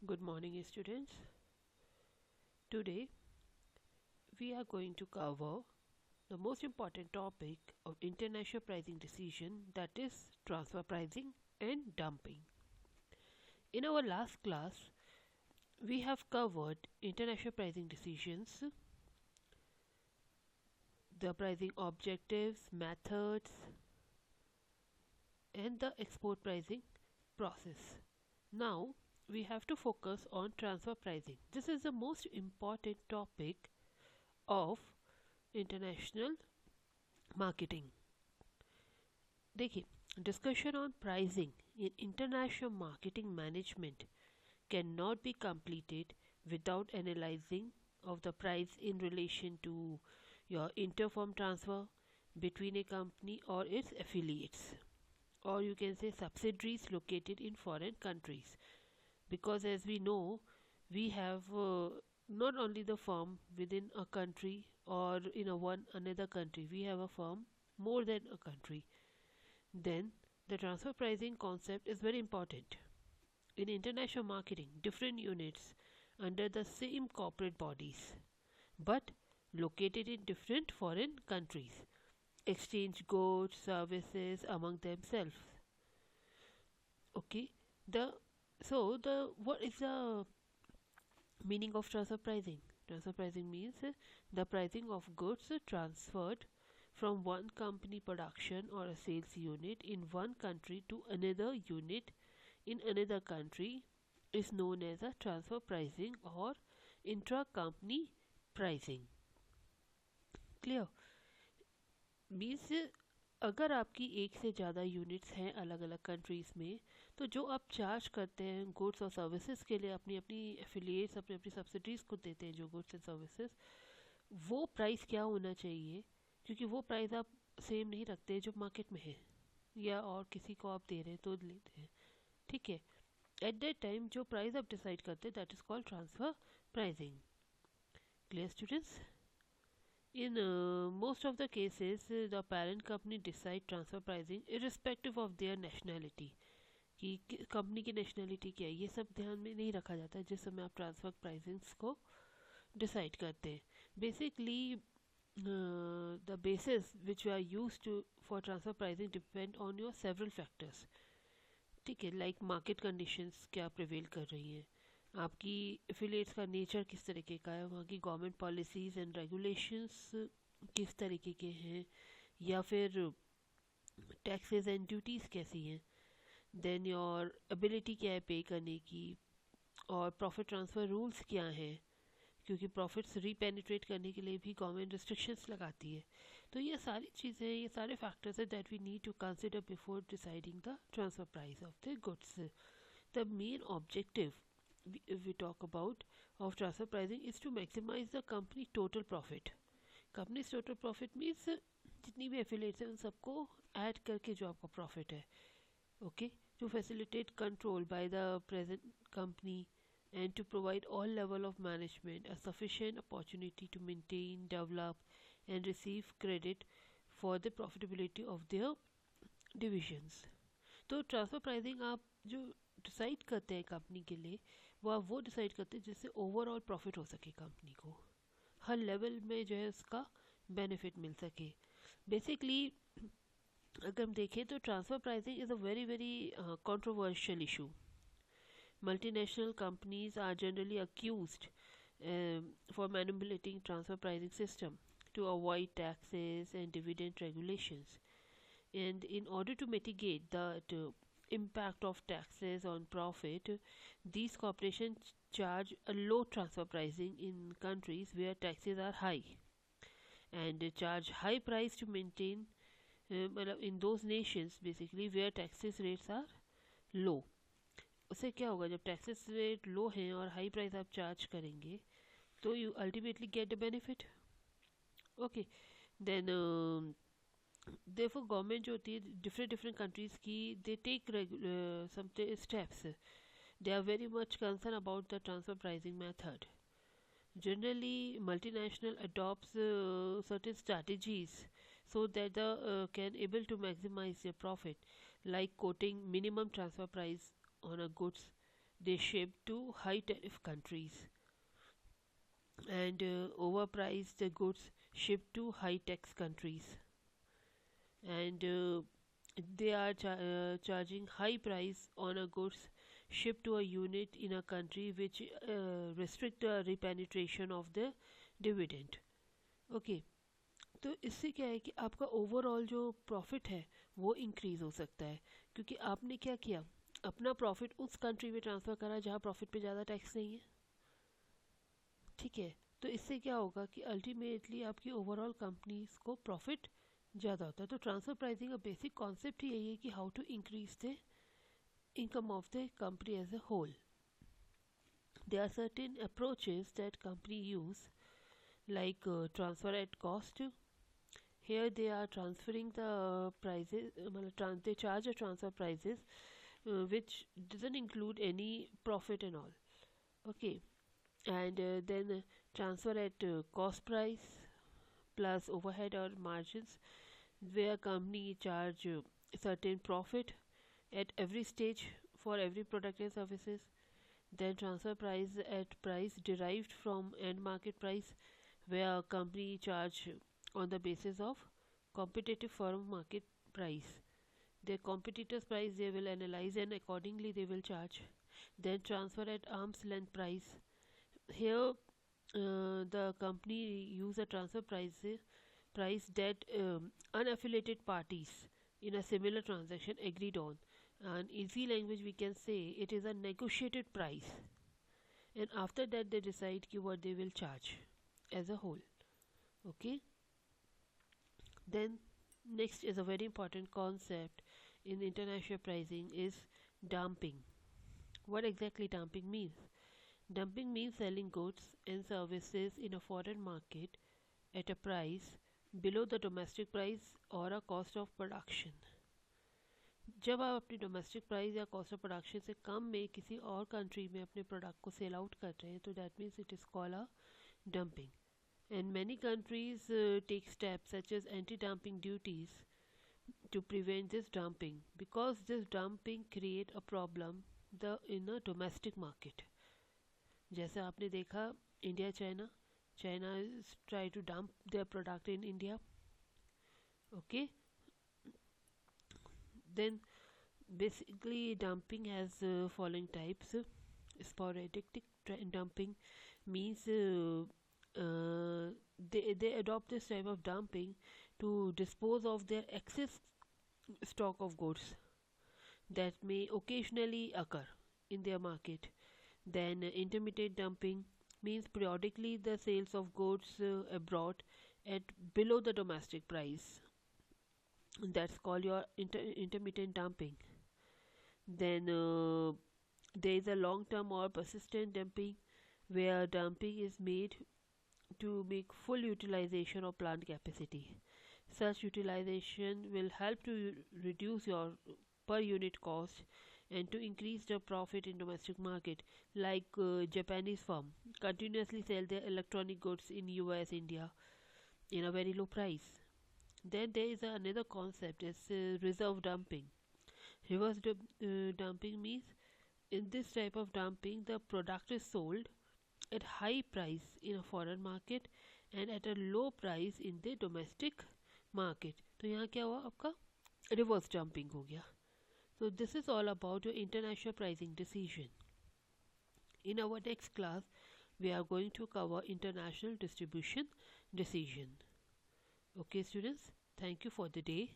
Good morning, students. Today we are going to cover the most important topic of international pricing decision, that is transfer pricing and dumping. In our last class, we have covered international pricing decisions, the pricing objectives, methods, and the export pricing process. Now we have to focus on transfer pricing. This is the most important topic of international marketing. देखिए, discussion on pricing in international marketing management can not be completed without analyzing of the price in relation to your interfirm transfer between a company or its affiliates, or you can say subsidiaries located in foreign countries, because as we know, we have not only the firm within a country or in a one another country, we have a firm more than a country. Then the transfer pricing concept is very important. In international marketing, different units under the same corporate bodies but located in different foreign countries exchange goods, services among themselves. Okay, the the what is the meaning of transfer pricing? Transfer pricing means the pricing of goods transferred from one company production or a sales unit in one country to another unit in another country is known as a transfer pricing or intra-company pricing. Clear? Means अगर आपकी एक से ज़्यादा units हैं अलग अलग countries में, तो जो आप चार्ज करते हैं गुड्स और सर्विसेज के लिए अपनी अपनी एफिलिएट्स अपनी अपनी सब्सिडीज़ को देते हैं जो गुड्स एंड सर्विसेज, वो प्राइस क्या होना चाहिए? क्योंकि वो प्राइस आप सेम नहीं रखते जो मार्केट में है या और किसी को आप दे रहे हैं तो लेते हैं. ठीक है, एट दैट टाइम जो प्राइस आप डिसाइड करते हैं that is called transfer pricing. Clear students? In most of the cases, the parent company decide transfer pricing irrespective of their nationality. कि कंपनी की नेशनैलिटी क्या है ये सब ध्यान में नहीं रखा जाता है जिस समय आप ट्रांसफर प्राइसिंग्स को डिसाइड करते हैं. Basically the basis which you are used to for transfer pricing depend on your several factors. ठीक है, लाइक मार्केट कंडीशंस क्या प्रिवेल कर रही हैं, आपकी एफिलिएट्स का नेचर किस तरीके का है, वहाँ की गवर्नमेंट पॉलिसीज़ एंड रेगुलेशंस किस तरीके के हैं, या फिर टैक्सेस एंड ड्यूटीज़ कैसी हैं, देन योर एबिलिटी क्या है पे करने की, और प्रॉफिट ट्रांसफ़र रूल्स क्या हैं, क्योंकि प्रॉफिट्स रीपेनिट्रेट करने के लिए भी गवर्नमेंट रिस्ट्रिक्शंस लगाती है. तो ये सारी चीज़ें, ये सारे फैक्टर्स है that we need to consider before deciding the transfer price of the goods. The main objective we talk about of transfer pricing is to maximize the company total profit. Company's total profit means जितनी भी affiliates हैं उन सबको add करके जो आपका profit है. Okay, to facilitate control by the present company and to provide all level of management a sufficient opportunity to maintain, develop and receive credit for the profitability of their divisions. तो transfer pricing आप जो decide करते हैं company के लिए, वो decide करते हैं जिससे ओवरऑल प्रॉफिट हो सके कंपनी को, हर लेवल में जो है उसका बेनिफिट मिल सके. बेसिकली अगर हम देखें तो transfer pricing is a very very controversial issue. Multinational companies are generally accused for manipulating transfer pricing system to avoid taxes and dividend regulations. And in order to mitigate the impact of taxes on profit, these corporations charge a low transfer pricing in countries where taxes are high, and charge high price to maintain in those nations basically where taxes rates are low. उससे क्या होगा, जब taxes rate लो हैं और high price आप charge करेंगे तो you ultimately get the benefit. Okay, then therefore government जो होती है डिफरेंट डिफरेंट कंट्रीज़ की, they take some steps. They are very much concerned about the transfer pricing method. Generally, multinational adopts certain strategies so that the can able to maximize their profit, like quoting minimum transfer price on a goods they ship to high tariff countries, and overpriced the goods shipped to high tax countries, and they are charging high price on a goods shipped to a unit in a country which restrict the repenetration of the dividend. Okay, तो इससे क्या है कि आपका overall जो profit है वो increase हो सकता है, क्योंकि आपने क्या किया, अपना प्रॉफिट उस कंट्री में ट्रांसफ़र करा जहाँ प्रॉफिट पे ज़्यादा टैक्स नहीं है। ठीक है, तो इससे क्या होगा कि अल्टीमेटली आपकी ओवरऑल कंपनीज को प्रॉफिट ज़्यादा होता है। तो ट्रांसफ़र प्राइसिंग का बेसिक कॉन्सेप्ट ही यही है कि how to increase the income of the company as a whole. There are certain approaches that company use, like transfer at cost. Here they are transferring the prices, they charge a transfer prices which doesn't include any profit and all. Okay, and then transfer at cost price plus overhead or margins, where company charge certain profit at every stage for every product and services. Then transfer price at price derived from end market price, where a company charge on the basis of competitive firm market price. Their competitors price they will analyze and accordingly they will charge. Then transfer at arm's length price. Here the company use a transfer price that unaffiliated parties in a similar transaction agreed on. And easy language we can say it is a negotiated price, and after that they decide what they will charge as a whole. Okay, then next is a very important concept in international pricing is dumping. What exactly dumping means? Dumping means selling goods and services in a foreign market at a price below the domestic price or a cost of production. जब आप अपनी domestic price या cost of production से कम में किसी और country में अपने प्रोडक्ट को सेल आउट कर रहे हैं, तो that means it is called a dumping. And many countries take steps such as anti dumping duties to prevent this dumping, because this dumping create a problem the in a domestic market. जैसे आपने देखा India China, China is try to dump their product in India. Okay, then basically dumping has following types. Sporadic dumping means they adopt this type of dumping to dispose of their excess stock of goods that may occasionally occur in their market. Then intermittent dumping means periodically the sales of goods abroad at below the domestic price. That's called your intermittent dumping. Then there is a long term or persistent dumping, where dumping is made to make full utilization of plant capacity. Such utilization will help to reduce your per unit cost and to increase the profit in domestic market. Like Japanese firm continuously sell their electronic goods in US, India in a very low price. Then there is another concept is reserve dumping. Reverse dumping means in this type of dumping the product is sold at high price in a foreign market and at a low price in the domestic market. तो यहाँ क्या हुआ आपका reverse dumping हो गया. So this is all about your international pricing decision. In our next class we are going to cover international distribution decision. Okay students, thank you for the day.